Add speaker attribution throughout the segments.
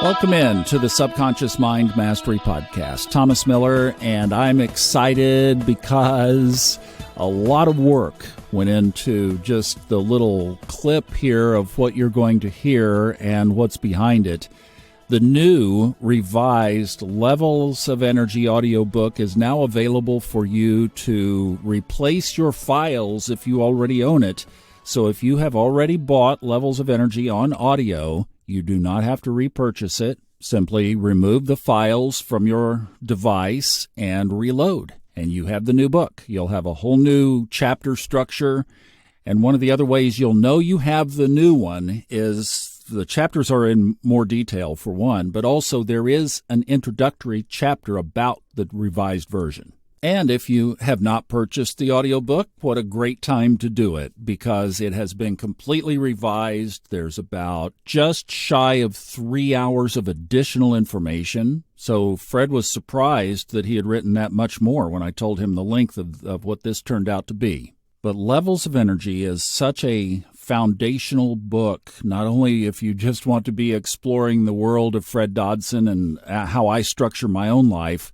Speaker 1: Welcome in to the Subconscious Mind Mastery Podcast. Thomas Miller, and I'm excited because a lot of work went into just the little clip here of what you're going to hear and what's behind it. The new revised Levels of Energy audiobook is now available for you to replace your files if you already own it. So if you have already bought Levels of Energy on audio, you do not have to repurchase it. Simply remove the files from your device and reload, and you have the new book. You'll have a whole new chapter structure, and one of the other ways you'll know you have the new one is the chapters are in more detail, for one, but also there is an introductory chapter about the revised version. And if you have not purchased the audiobook, what a great time to do it, because it has been completely revised. There's about just shy of 3 hours of additional information. So Fred was surprised that he had written that much more when I told him the length of what this turned out to be. But Levels of Energy is such a foundational book, not only if you just want to be exploring the world of Fred Dodson and how I structure my own life,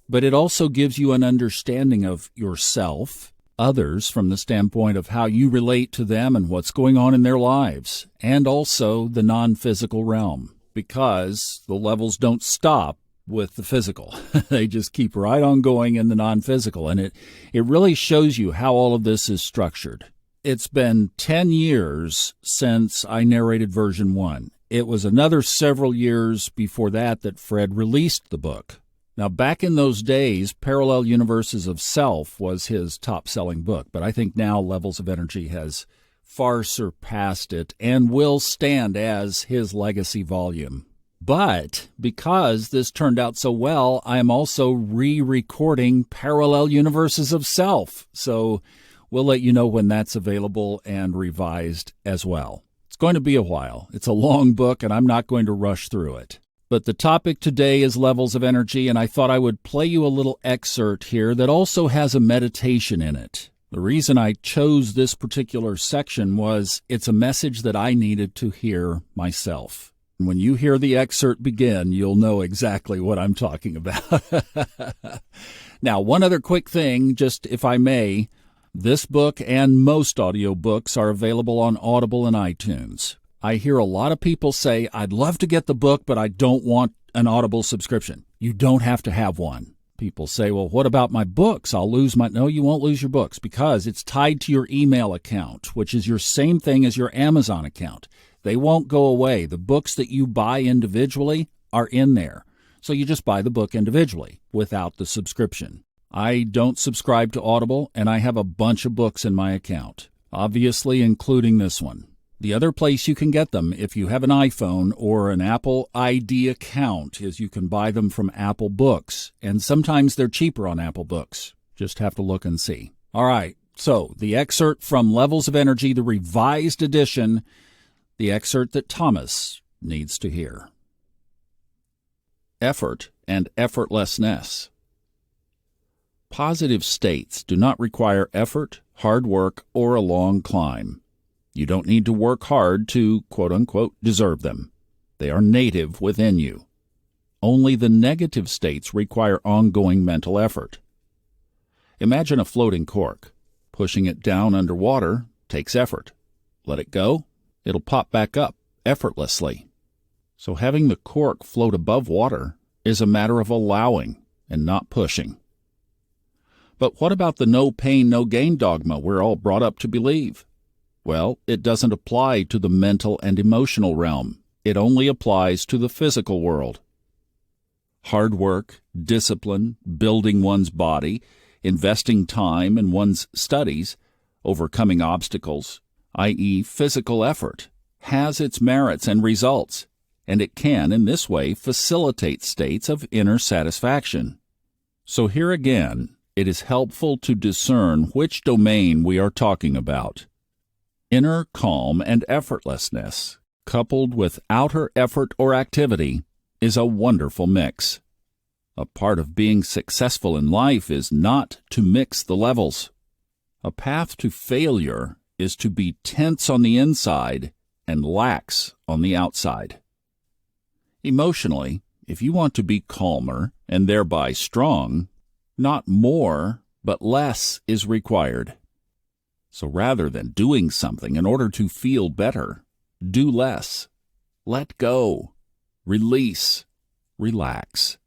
Speaker 1: but it also gives you an understanding of yourself, others from the standpoint of how you relate to them and what's going on in their lives, and also the non-physical realm, because the levels don't stop with the physical. They just keep right on going in the non-physical, and it really shows you how all of this is structured. It's been 10 years since I narrated version 1. It was another several years before that Fred released the book. Now, back in those days, Parallel Universes of Self was his top-selling book, but I think now Levels of Energy has far surpassed it and will stand as his legacy volume. But because this turned out so well, I am also re-recording Parallel Universes of Self, so we'll let you know when that's available and revised as well. It's going to be a while. It's a long book, and I'm not going to rush through it. But the topic today is Levels of Energy, and I thought I would play you a little excerpt here that also has a meditation in it. The reason I chose this particular section was it's a message that I needed to hear myself. When you hear the excerpt begin, you'll know exactly what I'm talking about. Now, one other quick thing, just if I may, this book and most audiobooks are available on Audible and iTunes. I hear a lot of people say, I'd love to get the book, but I don't want an Audible subscription. You don't have to have one. People say, well, what about my books? I'll lose my... No, you won't lose your books because it's tied to your email account, which is your same thing as your Amazon account. They won't go away. The books that you buy individually are in there. So you just buy the book individually without the subscription. I don't subscribe to Audible, and I have a bunch of books in my account, obviously including this one. The other place you can get them, if you have an iPhone or an Apple ID account, is you can buy them from Apple Books, and sometimes they're cheaper on Apple Books. Just have to look and see. All right, so the excerpt from Levels of Energy, the revised edition, the excerpt that Thomas needs to hear. Effort and effortlessness. Positive states do not require effort, hard work, or a long climb. You don't need to work hard to, quote-unquote, deserve them. They are native within you. Only the negative states require ongoing mental effort. Imagine a floating cork. Pushing it down underwater takes effort. Let it go, it'll pop back up effortlessly. So having the cork float above water is a matter of allowing and not pushing. But what about the no pain, no gain dogma we're all brought up to believe? Well, it doesn't apply to the mental and emotional realm. It only applies to the physical world. Hard work, discipline, building one's body, investing time in one's studies, overcoming obstacles, i.e. physical effort, has its merits and results, and it can, in this way, facilitate states of inner satisfaction. So here again, it is helpful to discern which domain we are talking about. Inner calm and effortlessness, coupled with outer effort or activity, is a wonderful mix. A part of being successful in life is not to mix the levels. A path to failure is to be tense on the inside and lax on the outside. Emotionally, if you want to be calmer and thereby strong, not more, but less is required. So rather than doing something in order to feel better, do less. Let go. Release. Relax.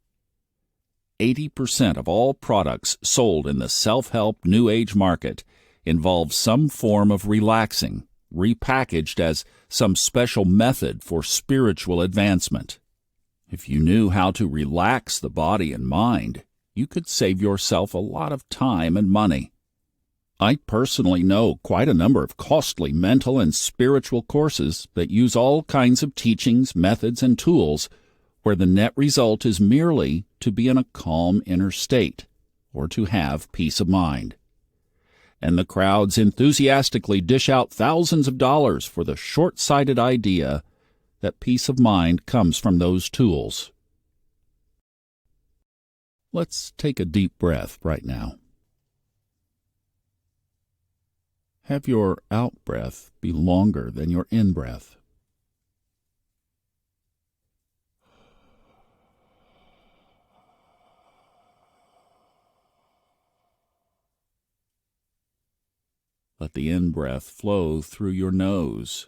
Speaker 1: 80% of all products sold in the self-help New Age market involve some form of relaxing, repackaged as some special method for spiritual advancement. If you knew how to relax the body and mind, you could save yourself a lot of time and money. I personally know quite a number of costly mental and spiritual courses that use all kinds of teachings, methods, and tools where the net result is merely to be in a calm inner state or to have peace of mind. And the crowds enthusiastically dish out thousands of dollars for the short-sighted idea that peace of mind comes from those tools. Let's take a deep breath right now. Have your out-breath be longer than your in-breath. Let the in-breath flow through your nose.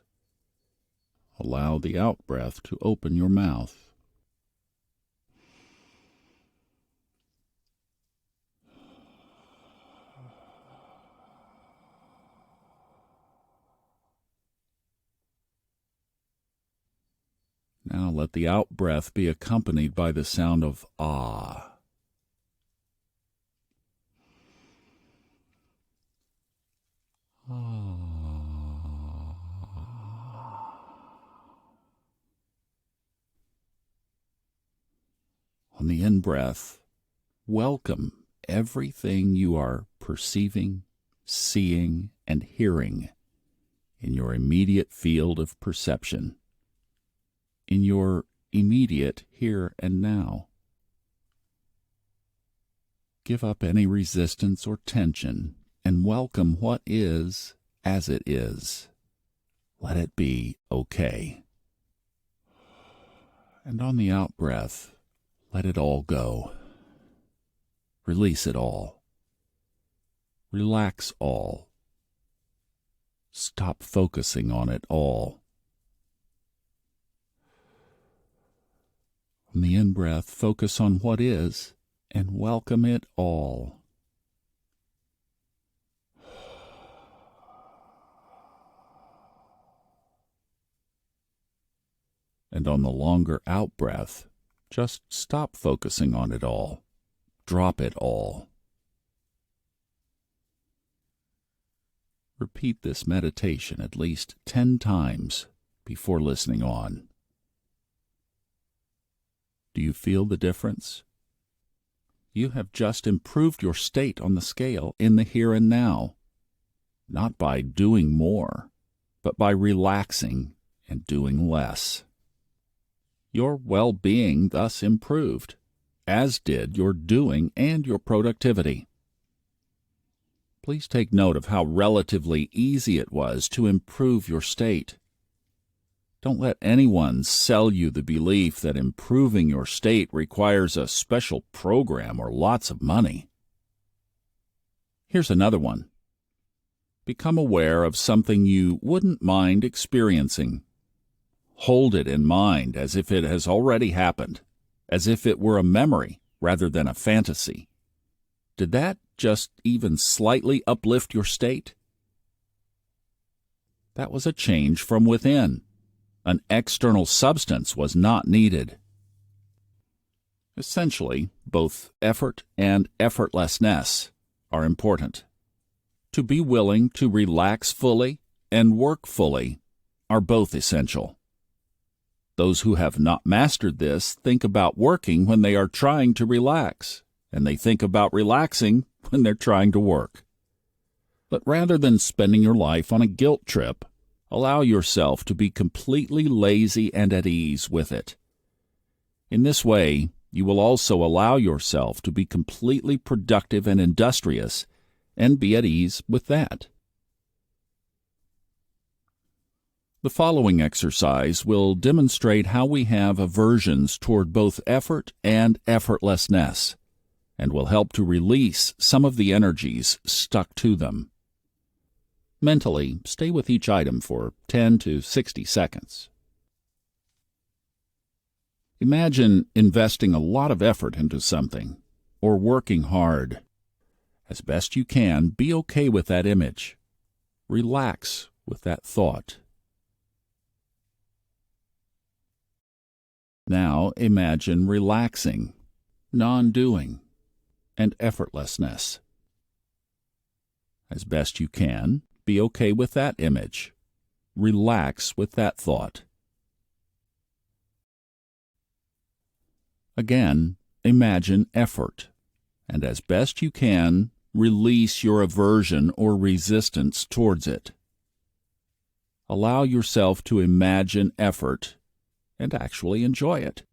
Speaker 1: Allow the out-breath to open your mouth. Now let the out-breath be accompanied by the sound of ah. On the in-breath, welcome everything you are perceiving, seeing, and hearing in your immediate field of perception, in your immediate here and now. Give up any resistance or tension and welcome what is as it is. Let it be okay. And on the out-breath, let it all go. Release it all. Relax all. Stop focusing on it all. On the in-breath, focus on what is and welcome it all. And on the longer out-breath, just stop focusing on it all. Drop it all. Repeat this meditation at least 10 times before listening on. Do you feel the difference? You have just improved your state on the scale in the here and now, not by doing more, but by relaxing and doing less. Your well-being thus improved, as did your doing and your productivity. Please take note of how relatively easy it was to improve your state. Don't let anyone sell you the belief that improving your state requires a special program or lots of money. Here's another one. Become aware of something you wouldn't mind experiencing. Hold it in mind as if it has already happened, as if it were a memory rather than a fantasy. Did that just even slightly uplift your state? That was a change from within. An external substance was not needed. Essentially, both effort and effortlessness are important. To be willing to relax fully and work fully are both essential. Those who have not mastered this think about working when they are trying to relax, and they think about relaxing when they're trying to work. But rather than spending your life on a guilt trip, allow yourself to be completely lazy and at ease with it. In this way, you will also allow yourself to be completely productive and industrious, and be at ease with that. The following exercise will demonstrate how we have aversions toward both effort and effortlessness, and will help to release some of the energies stuck to them. Mentally, stay with each item for 10 to 60 seconds. Imagine investing a lot of effort into something, or working hard. As best you can, be okay with that image. Relax with that thought. Now imagine relaxing, non-doing, and effortlessness. As best you can, be okay with that image. Relax with that thought. Again, imagine effort, and as best you can, release your aversion or resistance towards it. Allow yourself to imagine effort and actually enjoy it.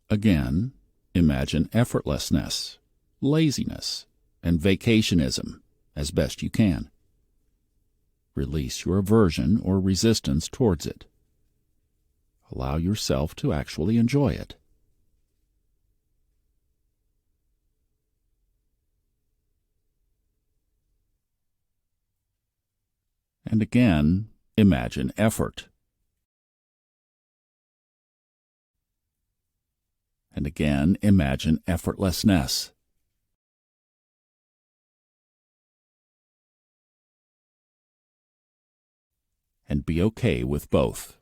Speaker 1: Again, imagine effortlessness, laziness, and vacationism as best you can. Release your aversion or resistance towards it. Allow yourself to actually enjoy it. And again, imagine effort. And again, imagine effortlessness. And be okay with both.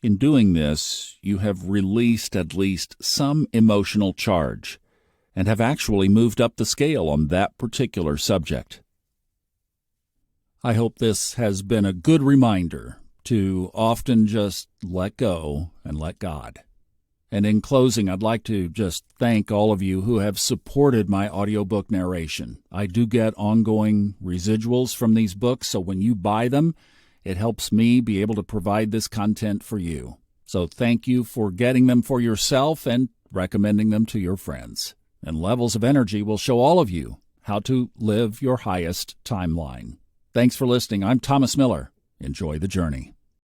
Speaker 1: In doing this, you have released at least some emotional charge, and have actually moved up the scale on that particular subject. I hope this has been a good reminder to often just let go and let God. And in closing, I'd like to just thank all of you who have supported my audiobook narration. I do get ongoing residuals from these books, so when you buy them, it helps me be able to provide this content for you. So thank you for getting them for yourself and recommending them to your friends. And Levels of Energy will show all of you how to live your highest timeline. Thanks for listening. I'm Thomas Miller. Enjoy the journey.